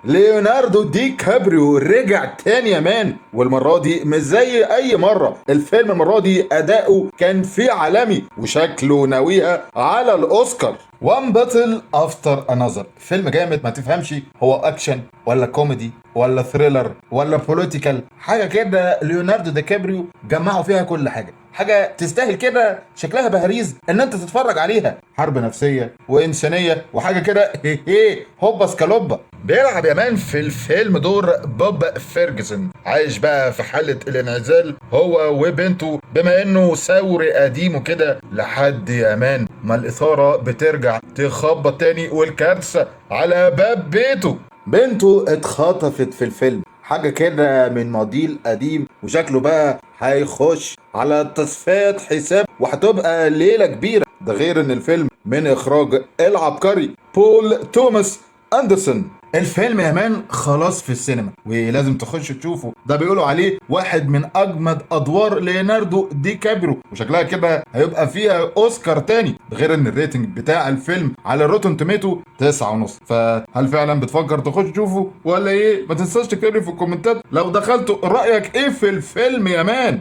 ليوناردو دي كابريو رجع تاني يا مان، والمرة دي مش زي أي مرة. الفيلم المرة دي أداؤه كان فيه عالمي وشكله ناويها على الأوسكار. وان باتل افتر انذر، فيلم جامد ما تفهمش هو اكشن ولا كوميدي ولا ثريلر ولا بوليتيكال، حاجه كده ليوناردو دي كابريو جمعوا فيها كل حاجه، حاجه تستاهل كده، شكلها بهريز ان انت تتفرج عليها، حرب نفسيه وانسانيه وحاجه كده هي هي هوبا سكالوبا. بيلعب يا مان في الفيلم دور بوب فيرجسون، عايش بقى في حالة الانعزال هو وبنته، بما انه ثوري قديم وكده، لحد يا مان ما الإثارة بترجع تخبط تاني والكارثة على باب بيته. بنته اتخطفت في الفيلم، حاجة كده من موديل قديم، وشكله بقى هيخش على تصفية حساب وهتبقى ليلة كبيرة. ده غير ان الفيلم من اخراج العبقري بول توماس اندرسون. الفيلم يا مان خلاص في السينما ولازم تخش تشوفه، ده بيقولوا عليه واحد من اجمد ادوار ليوناردو دي كابريو، وشكلها كده هيبقى فيها اوسكار تاني. ده غير ان الريتنج بتاع الفيلم على روتن توميتو 9.5. فهل فعلا بتفكر تخش تشوفه ولا ايه؟ ما تنساش تكتب لي في الكومنتات لو دخلتوا رايك ايه في الفيلم يا مان.